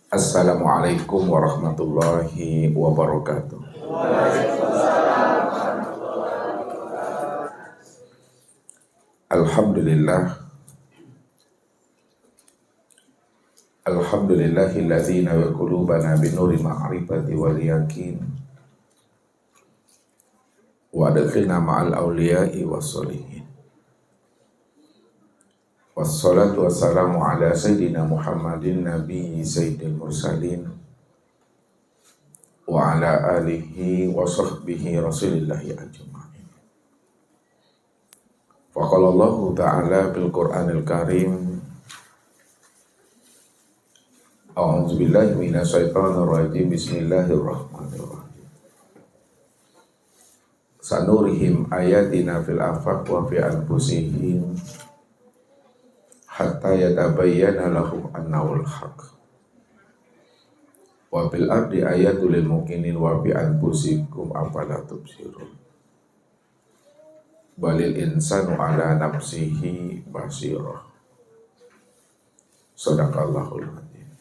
Assalamualaikum warahmatullahi wabarakatuh. Alhamdulillah, alhamdulillahilladzi nawwara qulubana binuri ma'rifati wal yakin wa adkhilna ma'al awliya'i wassalihin. Wassalatu wassalamu ala sayyidina Muhammadin nabiyyi sayyidil mursalin wa ala alihi wa sahbihi rasulillahi ajma'in. Faqala Allah ta'ala bil Qur'anil Karim, a'udzu billahi minasy syaithanir rajim, bismillahirrahmanirrahim. Sanurihim ayatina fil afaq wa fi anfusihim hatta yatabayyana lahum annahul haq. Wa bil ardi ayatul lil muqinin wa fi anfusikum afala tubsirun. Balil insanu ala nafsihi basirah. Shadaqallahul adzim.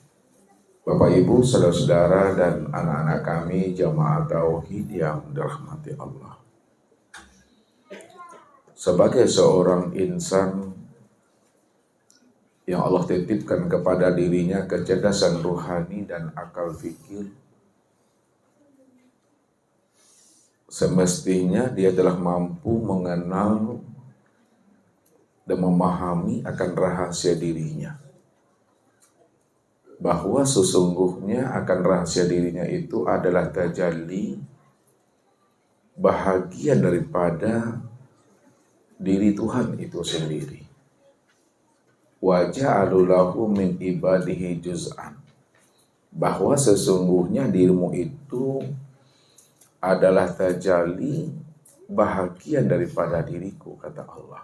Bapak Ibu, saudara-saudara dan anak-anak kami jamaah tauhid yang dirahmati Allah. Sebagai seorang insan yang Allah titipkan kepada dirinya kecerdasan ruhani dan akal fikir, semestinya dia telah mampu mengenal dan memahami akan rahasia dirinya, bahwa sesungguhnya akan rahasia dirinya itu adalah tajalli, bahagian daripada diri Tuhan itu sendiri. Wa ja'alu lahu min ibadihi juz'an, bahwa sesungguhnya dirimu itu adalah tajalli, bahagian daripada diriku, kata Allah.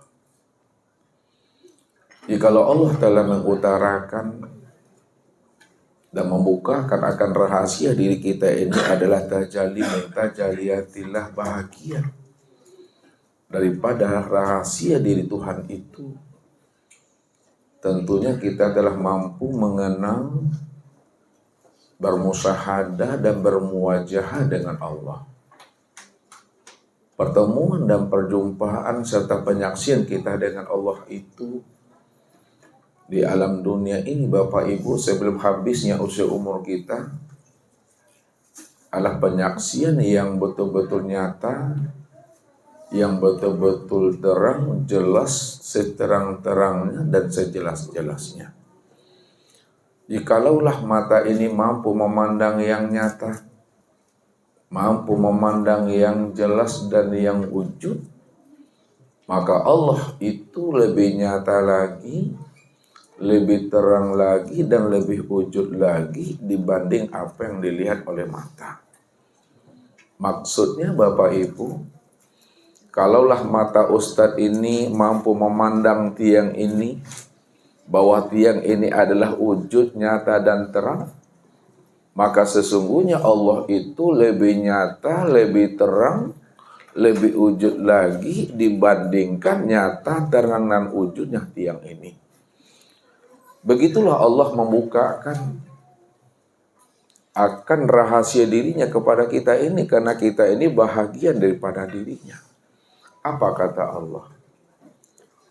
Jikalau Allah telah mengutarakan dan membukakan akan rahasia diri kita ini adalah tajalli min tajalliyatillah, bahagian daripada rahasia diri Tuhan itu, tentunya kita telah mampu mengenal, bermusyahadah dan bermuwajahah dengan Allah. Pertemuan dan perjumpaan serta penyaksian kita dengan Allah itu di alam dunia ini, Bapak Ibu, sebelum habisnya usia umur kita, adalah penyaksian yang betul-betul nyata, yang betul-betul terang, jelas, seterang-terangnya dan sejelas-jelasnya. Jikalaulah mata ini mampu memandang yang nyata, mampu memandang yang jelas dan yang wujud, maka Allah itu lebih nyata lagi, lebih terang lagi, dan lebih wujud lagi dibanding apa yang dilihat oleh mata. Maksudnya Bapak Ibu, kalaulah mata Ustadz ini mampu memandang tiang ini, bahwa tiang ini adalah wujud nyata dan terang, maka sesungguhnya Allah itu lebih nyata, lebih terang, lebih wujud lagi dibandingkan nyata, terang, dan wujudnya tiang ini. Begitulah Allah membukakan akan rahasia dirinya kepada kita ini, karena kita ini bahagian daripada dirinya. Apa kata Allah?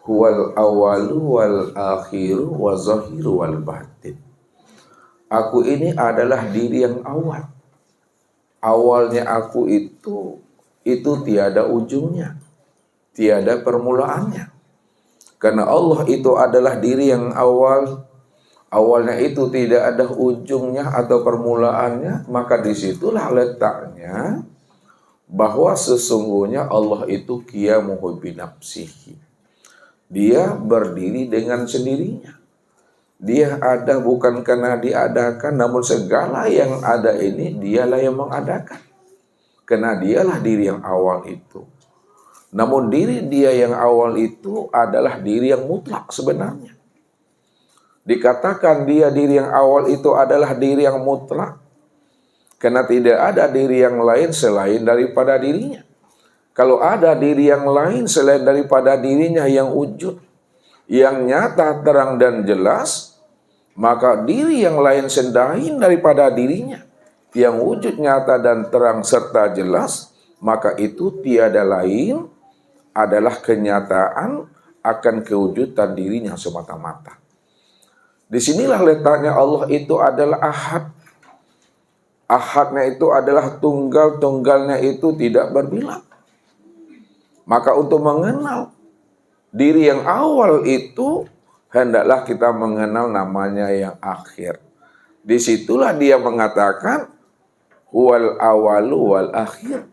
Huwal awalu wal akhiru wa zahiru wal batin. Aku ini adalah diri yang awal. Awalnya aku itu tiada ujungnya, tiada permulaannya. Karena Allah itu adalah diri yang awal, awalnya itu tidak ada ujungnya atau permulaannya, maka disitulah letaknya bahwa sesungguhnya Allah itu qiyamuhu binafsihi. Dia berdiri dengan sendirinya. Dia ada bukan karena diadakan, namun segala yang ada ini dialah yang mengadakan. Karena dialah diri yang awal itu. Namun diri dia yang awal itu adalah diri yang mutlak sebenarnya. Dikatakan dia diri yang awal itu adalah diri yang mutlak, karena tidak ada diri yang lain selain daripada dirinya. Kalau ada diri yang lain selain daripada dirinya yang wujud, yang nyata, terang, dan jelas, maka diri yang lain selain daripada dirinya, yang wujud nyata dan terang serta jelas, maka itu tiada lain adalah kenyataan akan kewujudan dirinya semata-mata. Disinilah letaknya Allah itu adalah ahad. Ahadnya itu adalah tunggal, tunggalnya itu tidak berbilang. Maka untuk mengenal diri yang awal itu, hendaklah kita mengenal namanya yang akhir. Disitulah dia mengatakan, wal awalu wal akhir.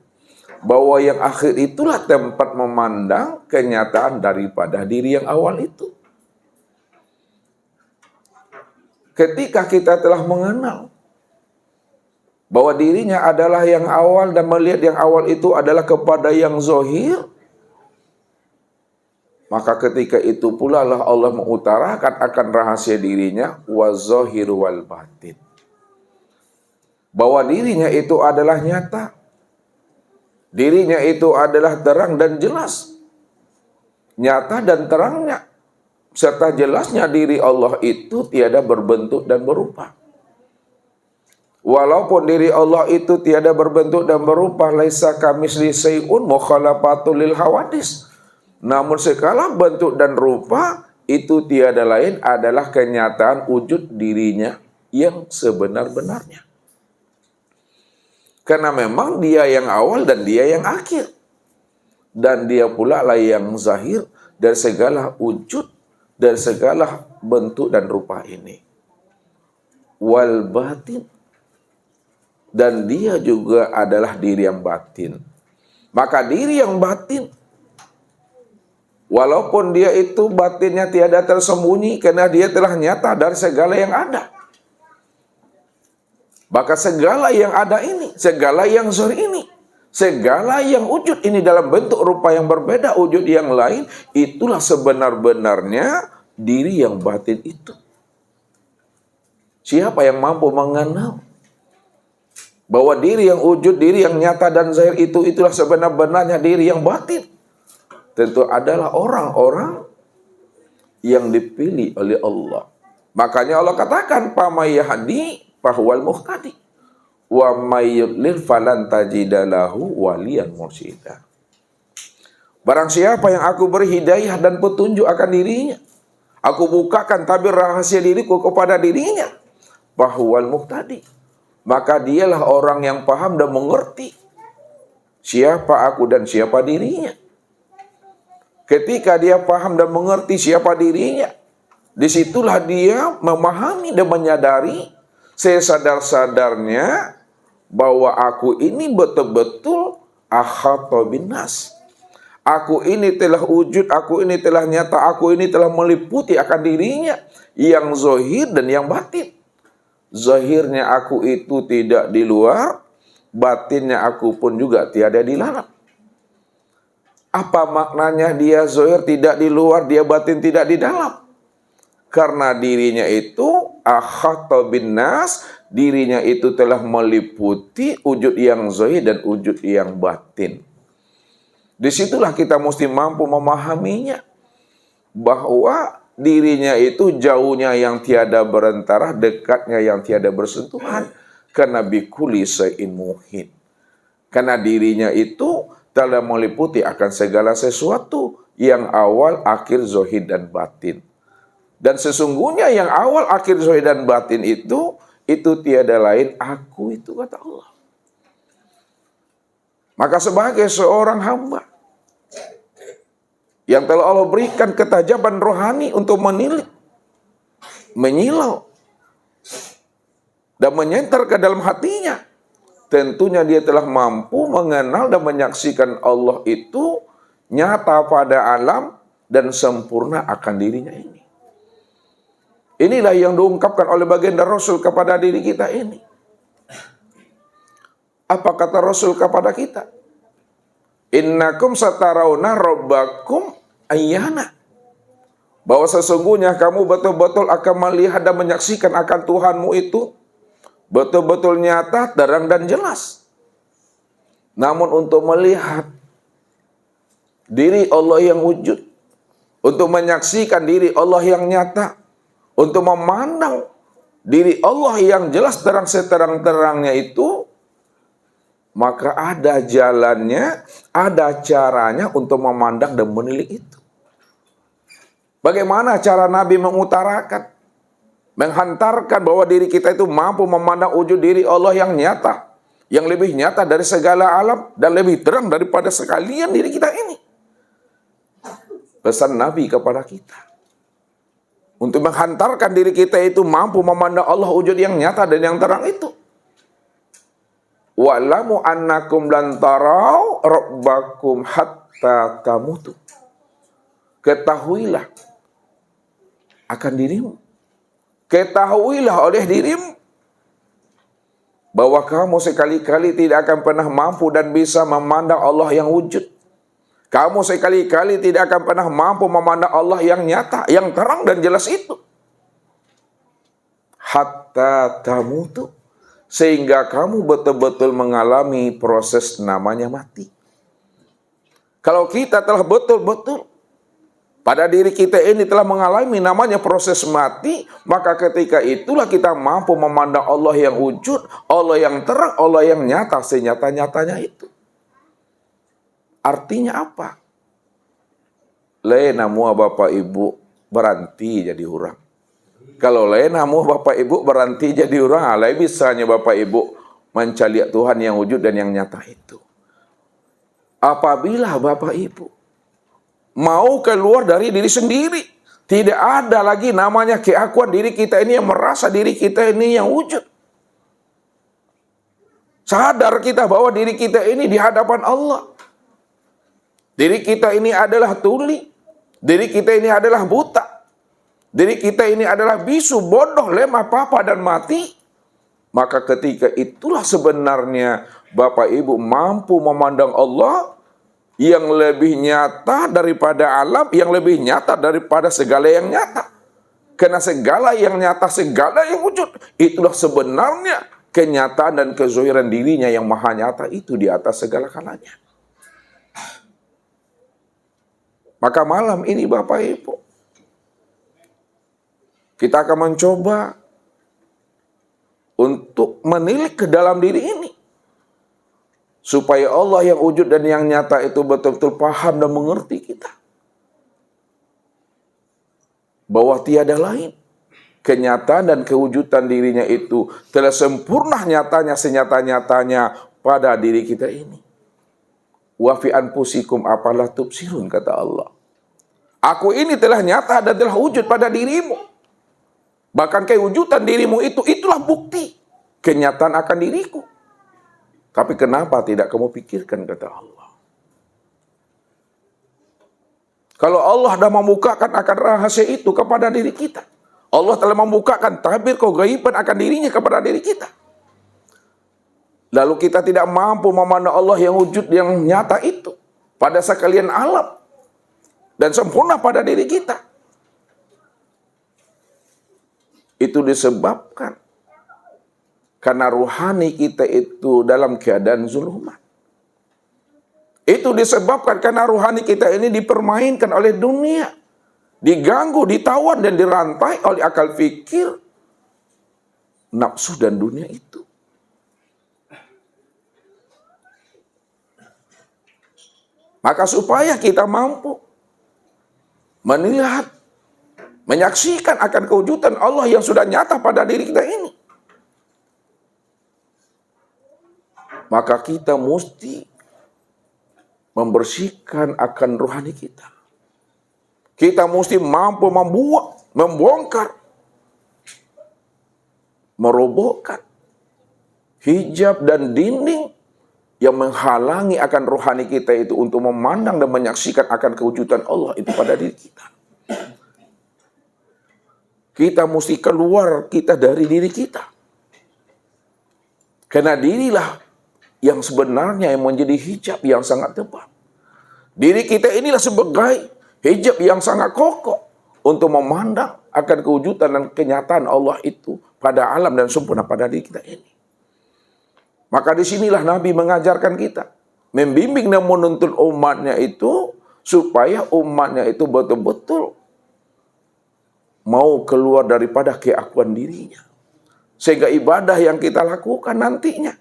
Bahwa yang akhir itulah tempat memandang kenyataan daripada diri yang awal itu. Ketika kita telah mengenal bahwa dirinya adalah yang awal dan melihat yang awal itu adalah kepada yang zahir, maka ketika itu pula lah Allah mengutarakan akan rahasia dirinya wa zahir wal batin. Bahwa dirinya itu adalah nyata. Dirinya itu adalah terang dan jelas. Nyata dan terangnya serta jelasnya diri Allah itu tiada berbentuk dan berupa. Walaupun diri Allah itu tiada berbentuk dan berupa, laisa kamitsli syai'un mukhalafatul lil hawadis. Namun segala bentuk dan rupa itu tiada lain adalah kenyataan wujud dirinya yang sebenar-benarnya. Karena memang dia yang awal dan dia yang akhir. Dan dia pula lah yang zahir dari segala wujud, dari segala bentuk dan rupa ini. Wal batin. Dan dia juga adalah diri yang batin. Maka diri yang batin, walaupun dia itu batinnya tiada tersembunyi, karena dia telah nyata dari segala yang ada. Maka segala yang ada ini, segala yang zahir ini, segala yang wujud ini dalam bentuk rupa yang berbeda, wujud yang lain, itulah sebenar-benarnya diri yang batin itu. Siapa yang mampu mengenal bahwa diri yang wujud, diri yang nyata dan zahir itu, itulah sebenar-benarnya diri yang batin? Tentu adalah orang-orang yang dipilih oleh Allah. Makanya Allah katakan, "Pamayahdi fahuwal muhtadi wa may yudlil falan tajida lahu waliyan mursyida." Barang siapa yang aku beri hidayah dan petunjuk akan dirinya, aku bukakan tabir rahasia diriku kepada dirinya, fahuwal muhtadi, maka dialah orang yang paham dan mengerti siapa aku dan siapa dirinya. Ketika dia paham dan mengerti siapa dirinya, disitulah dia memahami dan menyadari sesadar-sadarnya bahwa aku ini betul-betul ahata binas. Aku ini telah wujud, aku ini telah nyata, aku ini telah meliputi akan dirinya yang zahir dan yang batin. Zahirnya aku itu tidak di luar, batinnya aku pun juga tiada di dalam. Apa maknanya dia zahir tidak di luar, dia batin tidak di dalam? Karena dirinya itu ahata binnas, dirinya itu telah meliputi wujud yang zahir dan wujud yang batin. Disitulah kita mesti mampu memahaminya, bahwa dirinya itu jauhnya yang tiada berantara, dekatnya yang tiada bersentuhan. Karena bikuli syai'in muhit. Karena dirinya itu telah meliputi akan segala sesuatu yang awal, akhir, zahir dan batin. Dan sesungguhnya yang awal, akhir, zahir dan batin itu tiada lain aku itu, kata Allah. Maka sebagai seorang hamba yang telah Allah berikan ketajaban rohani untuk menilik, menyilau, dan menyentar ke dalam hatinya, tentunya dia telah mampu mengenal dan menyaksikan Allah itu nyata pada alam dan sempurna akan dirinya ini. Inilah yang diungkapkan oleh baginda Rasul kepada diri kita ini. Apa kata Rasul kepada kita? Innakum satarawna rabbakum ayyana. Bahwa sesungguhnya kamu betul-betul akan melihat dan menyaksikan akan Tuhanmu itu betul-betul nyata, terang dan jelas. Namun untuk melihat diri Allah yang wujud, untuk menyaksikan diri Allah yang nyata, untuk memandang diri Allah yang jelas terang seterang-terangnya itu, maka ada jalannya, ada caranya untuk memandang dan menilik itu. Bagaimana cara Nabi mengutarakan, menghantarkan bahwa diri kita itu mampu memandang wujud diri Allah yang nyata, yang lebih nyata dari segala alam dan lebih terang daripada sekalian diri kita ini. Pesan Nabi kepada kita untuk menghantarkan diri kita itu mampu memandang Allah wujud yang nyata dan yang terang itu. Wa'lamu annakum lan tarau rabbakum hatta tamutu. Ketahuilah akan dirimu, ketahuilah oleh dirimu bahwa kamu sekali-kali tidak akan pernah mampu dan bisa memandang Allah yang wujud. Kamu sekali-kali tidak akan pernah mampu memandang Allah yang nyata, yang terang dan jelas itu. Hatta tamutu, sehingga kamu betul-betul mengalami proses namanya mati. Kalau kita telah betul-betul pada diri kita ini telah mengalami namanya proses mati, maka ketika itulah kita mampu memandang Allah yang wujud, Allah yang terang, Allah yang nyata, senyata-nyatanya itu. Artinya apa? Lena mua Bapak Ibu berhenti jadi orang. Kalau lena mua Bapak Ibu berhenti jadi orang, alai bisanya Bapak Ibu mencari Tuhan yang wujud dan yang nyata itu. Apabila Bapak Ibu mau keluar dari diri sendiri, tidak ada lagi namanya keakuan diri kita ini yang merasa diri kita ini yang wujud. Sadar kita bahwa diri kita ini di hadapan Allah. Diri kita ini adalah tuli. Diri kita ini adalah buta. Diri kita ini adalah bisu, bodoh, lemah, papa, dan mati. Maka ketika itulah sebenarnya Bapak Ibu mampu memandang Allah yang lebih nyata daripada alam, yang lebih nyata daripada segala yang nyata. Karena segala yang nyata, segala yang wujud, itulah sebenarnya kenyataan dan kezohiran dirinya yang maha nyata itu di atas segala kalanya. Maka malam ini Bapak Ibu, kita akan mencoba untuk menilik ke dalam diri ini. Supaya Allah yang wujud dan yang nyata itu betul-betul paham dan mengerti kita. Bahwa tiada lain. Kenyataan dan kewujudan dirinya itu telah sempurna nyatanya, senyata-nyatanya pada diri kita ini. Wa fi anfusikum apalah tubsirun, kata Allah. Aku ini telah nyata dan telah wujud pada dirimu. Bahkan kewujudan dirimu itu, itulah bukti kenyataan akan diriku. Tapi kenapa tidak kamu pikirkan, kata Allah. Kalau Allah dah membukakan akan rahasia itu kepada diri kita. Allah telah membukakan tabir kegaiban akan dirinya kepada diri kita. Lalu kita tidak mampu memandang Allah yang wujud yang nyata itu pada sekalian alam dan sempurna pada diri kita. Itu disebabkan karena ruhani kita itu dalam keadaan zulumat. Itu disebabkan karena ruhani kita ini dipermainkan oleh dunia, diganggu, ditawan dan dirantai oleh akal fikir, nafsu dan dunia itu. Maka supaya kita mampu melihat, menyaksikan akan kewujudan Allah yang sudah nyata pada diri kita ini, maka kita mesti membersihkan akan rohani kita. Kita mesti mampu membuat, membongkar, merobohkan hijab dan dinding yang menghalangi akan rohani kita itu untuk memandang dan menyaksikan akan kewujudan Allah itu pada diri kita. Kita mesti keluar kita dari diri kita. Karena dirilah yang sebenarnya yang menjadi hijab yang sangat tebal. Diri kita inilah sebagai hijab yang sangat kokoh untuk memandang akan kewujudan dan kenyataan Allah itu pada alam dan sempurna pada diri kita ini. Maka disinilah Nabi mengajarkan kita, membimbing dan menuntun umatnya itu supaya umatnya itu betul-betul mau keluar daripada keakuan dirinya. Sehingga ibadah yang kita lakukan nantinya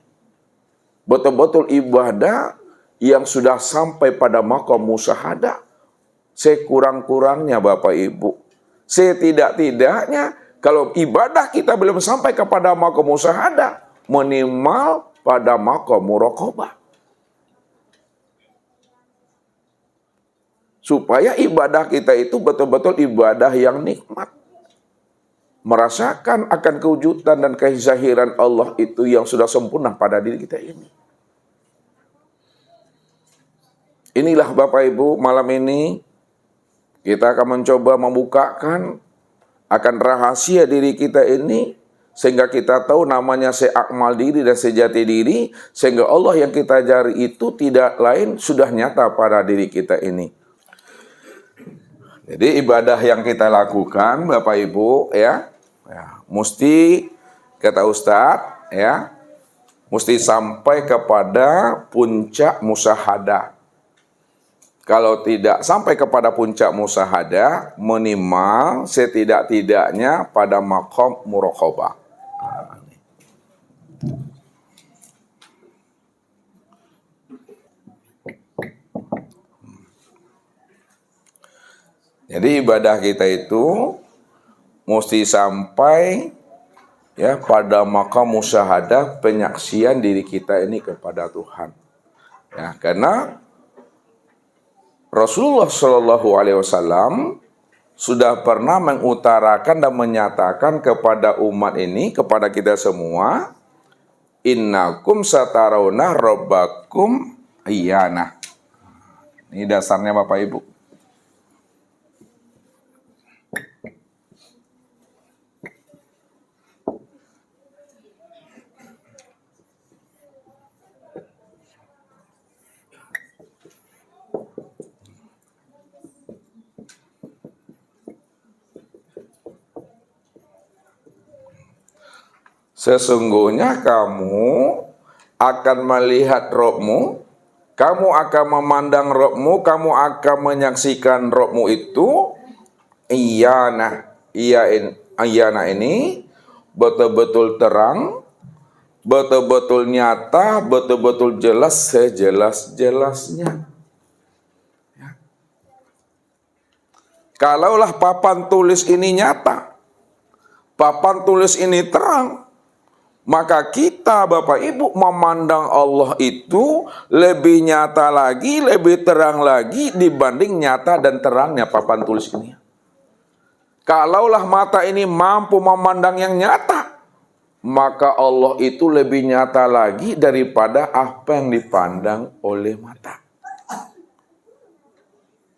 betul-betul ibadah yang sudah sampai pada maqam musyahadah. Sekurang-kurangnya Bapak Ibu, setidak-tidaknya kalau ibadah kita belum sampai kepada maqam musyahadah, minimal pada maqam muraqabah. Supaya ibadah kita itu betul-betul ibadah yang nikmat. Merasakan akan kewujudan dan kezahiran Allah itu yang sudah sempurna pada diri kita ini. Inilah Bapak Ibu, malam ini kita akan mencoba membukakan akan rahasia diri kita ini, sehingga kita tahu namanya seakmal diri dan sejati diri, sehingga Allah yang kita cari itu tidak lain sudah nyata pada diri kita ini. Jadi ibadah yang kita lakukan Bapak Ibu ya, mesti kata Ustadz ya, mesti sampai kepada puncak musyahadah. Kalau tidak sampai kepada puncak musyahadah, minimal setidak-tidaknya pada maqam muraqabah. Jadi ibadah kita itu mesti sampai ya pada maqam musyahadah, penyaksian diri kita ini kepada Tuhan. Ya, karena Rasulullah Shallallahu Alaihi Wasallam sudah pernah mengutarakan dan menyatakan kepada umat ini, kepada kita semua, innakum satarawna rabbakum iyana. Ini dasarnya Bapak Ibu. Sesungguhnya kamu akan melihat Rabbmu, kamu akan memandang Rabbmu, kamu akan menyaksikan Rabbmu itu iyana. Iyana ini betul-betul terang, betul-betul nyata, betul-betul jelas sejelas-jelasnya. Ya. Kalaulah papan tulis ini nyata, papan tulis ini terang, maka kita Bapak Ibu memandang Allah itu lebih nyata lagi, lebih terang lagi dibanding nyata dan terangnya papan tulis ini. Kalaulah mata ini mampu memandang yang nyata, maka Allah itu lebih nyata lagi daripada apa yang dipandang oleh mata.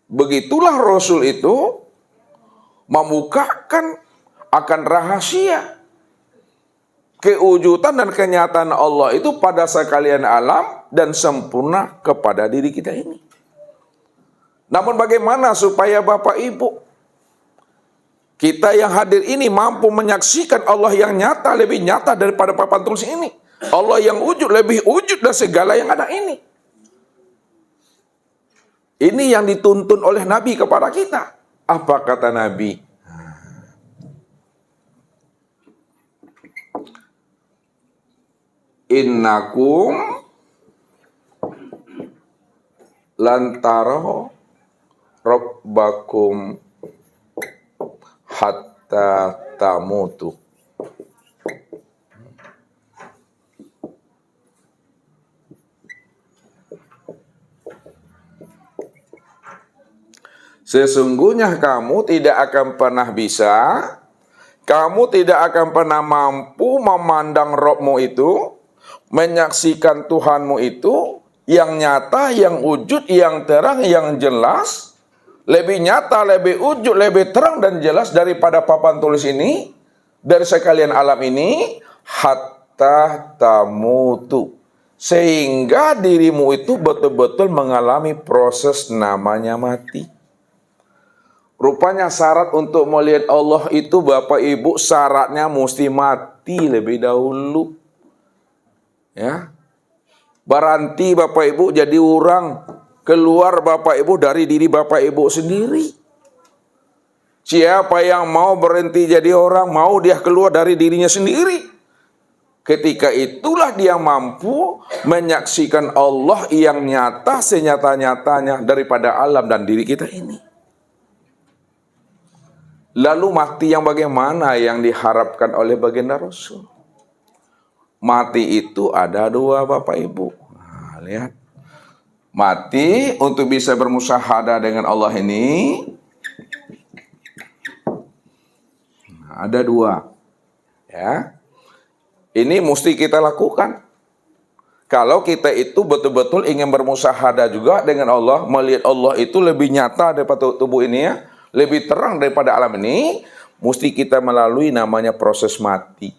Begitulah Rasul itu membukakan akan rahasia kewujudan dan kenyataan Allah itu pada sekalian alam dan sempurna kepada diri kita ini. Namun bagaimana supaya Bapak Ibu, kita yang hadir ini mampu menyaksikan Allah yang nyata, lebih nyata daripada papan tulis ini. Allah yang wujud, lebih wujud dari segala yang ada ini. Ini yang dituntun oleh Nabi kepada kita. Apa kata Nabi? Innakum lantaro rabbakum hatta tamutu. Sesungguhnya kamu tidak akan pernah bisa, kamu tidak akan pernah mampu memandang Rabbmu itu, menyaksikan Tuhanmu itu yang nyata, yang wujud, yang terang, yang jelas, lebih nyata, lebih wujud, lebih terang dan jelas daripada papan tulis ini, dari sekalian alam ini, hatta tamutu, sehingga dirimu itu betul-betul mengalami proses namanya mati. Rupanya syarat untuk melihat Allah itu Bapak Ibu, syaratnya mesti mati lebih dahulu. Ya, berhenti Bapak Ibu jadi orang, keluar Bapak Ibu dari diri Bapak Ibu sendiri. Siapa yang mau berhenti jadi orang, mau dia keluar dari dirinya sendiri. Ketika itulah dia mampu menyaksikan Allah yang nyata senyata-nyatanya daripada alam dan diri kita ini. Lalu mati yang bagaimana yang diharapkan oleh baginda Rasul? Mati itu ada dua, Bapak Ibu. Nah, lihat. Mati untuk bisa bermusyahadah dengan Allah ini ada dua. Ya. Ini mesti kita lakukan. Kalau kita itu betul-betul ingin bermusyahadah juga dengan Allah, melihat Allah itu lebih nyata daripada tubuh ini ya, lebih terang daripada alam ini, mesti kita melalui namanya proses mati.